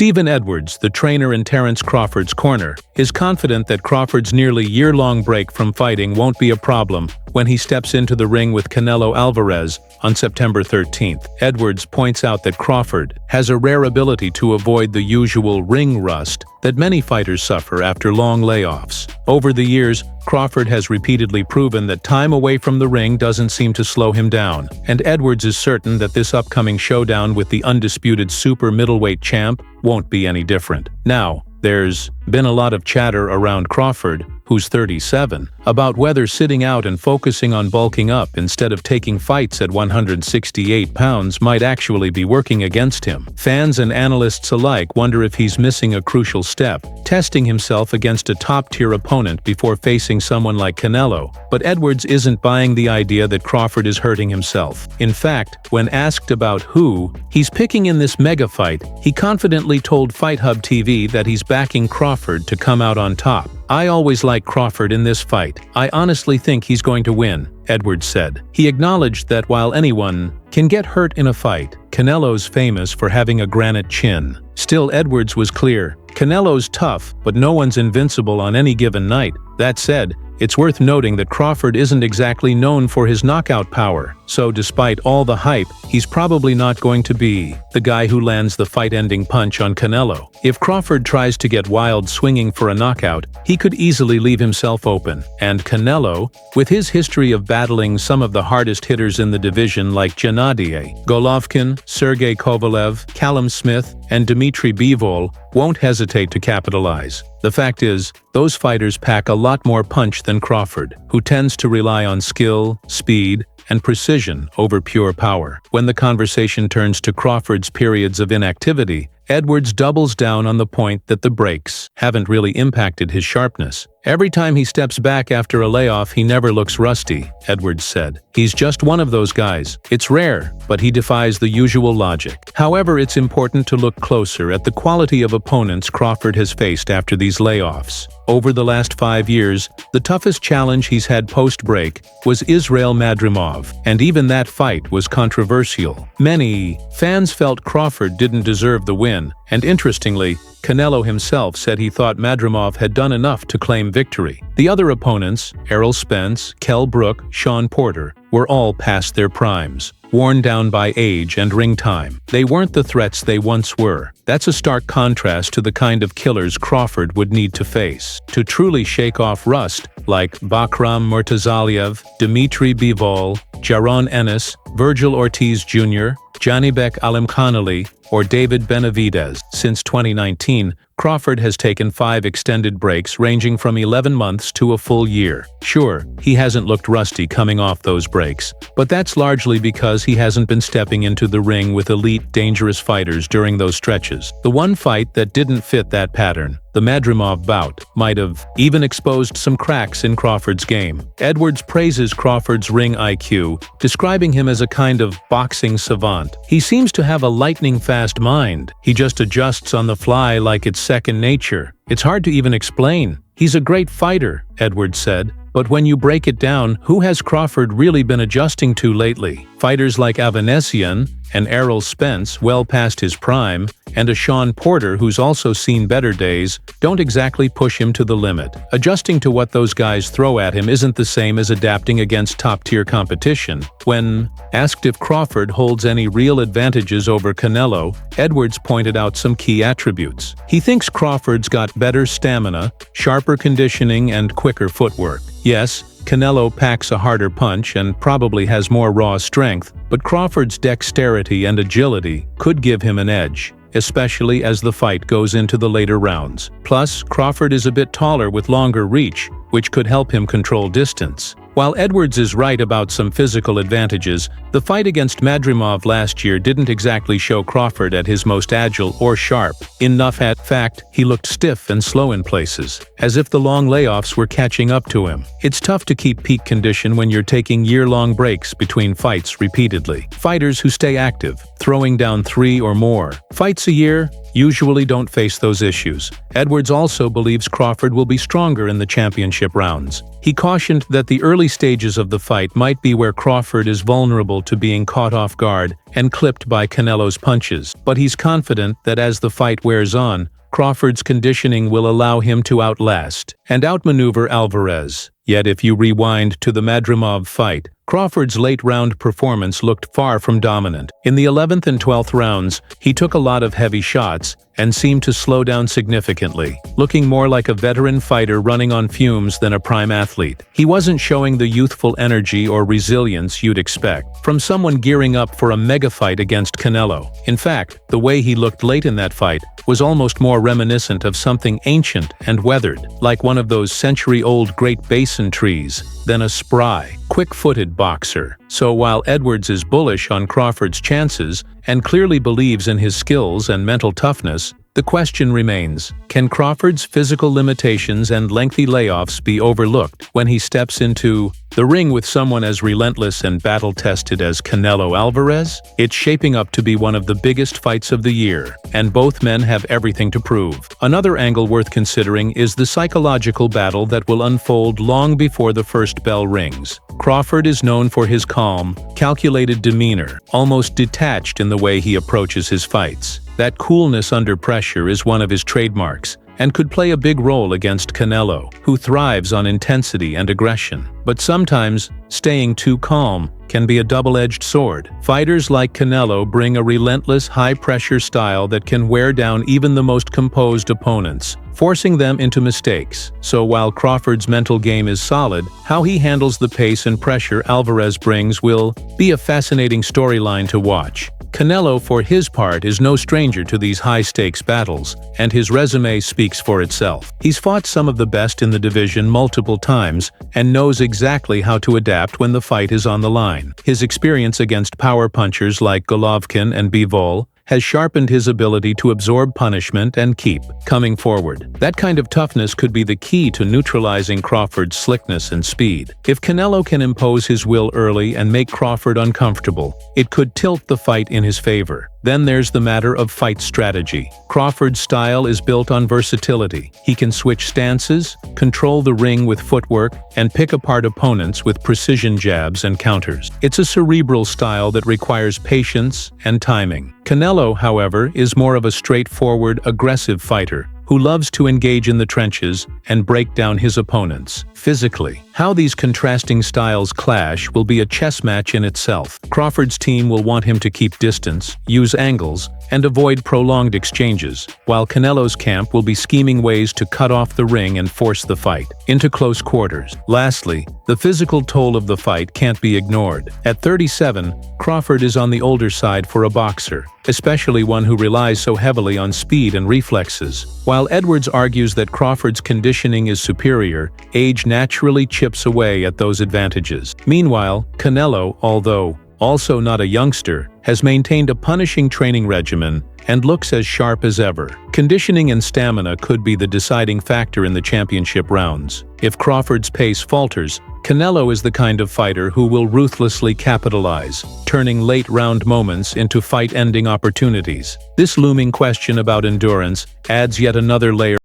Stephen Edwards, the trainer in Terence Crawford's corner, is confident that Crawford's nearly year-long break from fighting won't be a problem when he steps into the ring with Canelo Alvarez on September 13th. Edwards points out that Crawford has a rare ability to avoid the usual ring rust that many fighters suffer after long layoffs. Over the years, Crawford has repeatedly proven that time away from the ring doesn't seem to slow him down, and Edwards is certain that this upcoming showdown with the undisputed super middleweight champ won't be any different. Now, there's been a lot of chatter around Crawford, who's 37, about whether sitting out and focusing on bulking up instead of taking fights at 168 pounds might actually be working against him. Fans and analysts alike wonder if he's missing a crucial step, testing himself against a top-tier opponent before facing someone like Canelo. But Edwards isn't buying the idea that Crawford is hurting himself. In fact, when asked about who he's picking in this mega fight, he confidently told Fight Hub TV that he's backing Crawford to come out on top. "I always like Crawford in this fight. I honestly think he's going to win," Edwards said. He acknowledged that while anyone can get hurt in a fight, Canelo's famous for having a granite chin. Still, Edwards was clear. Canelo's tough, but no one's invincible on any given night. That said, it's worth noting that Crawford isn't exactly known for his knockout power, so despite all the hype, he's probably not going to be the guy who lands the fight-ending punch on Canelo. If Crawford tries to get wild swinging for a knockout, he could easily leave himself open. And Canelo, with his history of battling some of the hardest hitters in the division like Gennady Golovkin, Sergey Kovalev, Callum Smith, and Dmitry Bivol, won't hesitate to capitalize. The fact is, those fighters pack a lot more punch than Crawford, who tends to rely on skill, speed, and precision over pure power. When the conversation turns to Crawford's periods of inactivity, Edwards doubles down on the point that the breaks haven't really impacted his sharpness. "Every time he steps back after a layoff, he never looks rusty," Edwards said. "He's just one of those guys. It's rare, but he defies the usual logic." However, it's important to look closer at the quality of opponents Crawford has faced after these layoffs. Over the last 5 years, the toughest challenge he's had post-break was Israil Madrimov, and even that fight was controversial. Many fans felt Crawford didn't deserve the win, and interestingly, Canelo himself said he thought Madrimov had done enough to claim victory. The other opponents, Errol Spence, Kell Brook, Sean Porter, were all past their primes, worn down by age and ring time. They weren't the threats they once were. That's a stark contrast to the kind of killers Crawford would need to face. To truly shake off rust, like Bakram Murtazaliev, Dmitry Bivol, Jaron Ennis, Virgil Ortiz Jr., Janibek Alimkhanali, or David Benavidez. Since 2019, Crawford has taken 5 extended breaks ranging from 11 months to a full year. Sure, he hasn't looked rusty coming off those breaks, but that's largely because he hasn't been stepping into the ring with elite, dangerous fighters during those stretches. The one fight that didn't fit that pattern, the Madrimov bout, might have even exposed some cracks in Crawford's game. Edwards praises Crawford's ring IQ, describing him as a kind of boxing savant. "He seems to have a lightning-fast mind. He just adjusts on the fly like it's second nature. It's hard to even explain. He's a great fighter," Edwards said. But when you break it down, who has Crawford really been adjusting to lately? Fighters like Avanesian and Errol Spence, well past his prime, and a Sean Porter who's also seen better days, don't exactly push him to the limit. Adjusting to what those guys throw at him isn't the same as adapting against top-tier competition. When asked if Crawford holds any real advantages over Canelo, Edwards pointed out some key attributes. He thinks Crawford's got better stamina, sharper conditioning, and quicker footwork. Yes, Canelo packs a harder punch and probably has more raw strength, but Crawford's dexterity and agility could give him an edge, especially as the fight goes into the later rounds. Plus, Crawford is a bit taller with longer reach, which could help him control distance. While Edwards is right about some physical advantages, the fight against Madrimov last year didn't exactly show Crawford at his most agile or sharp. In fact, he looked stiff and slow in places, as if the long layoffs were catching up to him. It's tough to keep peak condition when you're taking year-long breaks between fights repeatedly. Fighters who stay active, throwing down 3 or more fights a year, usually don't face those issues. Edwards also believes Crawford will be stronger in the championship rounds. He cautioned that the early stages of the fight might be where Crawford is vulnerable to being caught off guard and clipped by Canelo's punches, but he's confident that as the fight wears on, Crawford's conditioning will allow him to outlast and outmaneuver Alvarez. Yet if you rewind to the Madrimov fight, Crawford's late-round performance looked far from dominant. In the 11th and 12th rounds, he took a lot of heavy shots and seemed to slow down significantly, looking more like a veteran fighter running on fumes than a prime athlete. He wasn't showing the youthful energy or resilience you'd expect from someone gearing up for a mega fight against Canelo. In fact, the way he looked late in that fight was almost more reminiscent of something ancient and weathered, like one of those century-old Great Basin trees, than a spry, quick-footed boxer. So while Edwards is bullish on Crawford's chances and clearly believes in his skills and mental toughness, the question remains, can Crawford's physical limitations and lengthy layoffs be overlooked when he steps into the ring with someone as relentless and battle-tested as Canelo Alvarez? It's shaping up to be one of the biggest fights of the year, and both men have everything to prove. Another angle worth considering is the psychological battle that will unfold long before the first bell rings. Crawford is known for his calm, calculated demeanor, almost detached in the way he approaches his fights. That coolness under pressure is one of his trademarks, and could play a big role against Canelo, who thrives on intensity and aggression. But sometimes, staying too calm can be a double-edged sword. Fighters like Canelo bring a relentless, high-pressure style that can wear down even the most composed opponents, forcing them into mistakes. So while Crawford's mental game is solid, how he handles the pace and pressure Alvarez brings will be a fascinating storyline to watch. Canelo, for his part, is no stranger to these high-stakes battles, and his resume speaks for itself. He's fought some of the best in the division multiple times and knows exactly how to adapt when the fight is on the line. His experience against power punchers like Golovkin and Bivol has sharpened his ability to absorb punishment and keep coming forward. That kind of toughness could be the key to neutralizing Crawford's slickness and speed. If Canelo can impose his will early and make Crawford uncomfortable, it could tilt the fight in his favor. Then there's the matter of fight strategy. Crawford's style is built on versatility. He can switch stances, control the ring with footwork, and pick apart opponents with precision jabs and counters. It's a cerebral style that requires patience and timing. Canelo, however, is more of a straightforward, aggressive fighter who loves to engage in the trenches and break down his opponents physically. How these contrasting styles clash will be a chess match in itself. Crawford's team will want him to keep distance, use angles, and avoid prolonged exchanges, while Canelo's camp will be scheming ways to cut off the ring and force the fight into close quarters. Lastly, the physical toll of the fight can't be ignored. At 37, Crawford is on the older side for a boxer, especially one who relies so heavily on speed and reflexes. While Edwards argues that Crawford's conditioning is superior, age naturally chips away at those advantages. Meanwhile, Canelo, although also not a youngster, has maintained a punishing training regimen and looks as sharp as ever. Conditioning and stamina could be the deciding factor in the championship rounds. If Crawford's pace falters, Canelo is the kind of fighter who will ruthlessly capitalize, turning late-round moments into fight-ending opportunities. This looming question about endurance adds yet another layer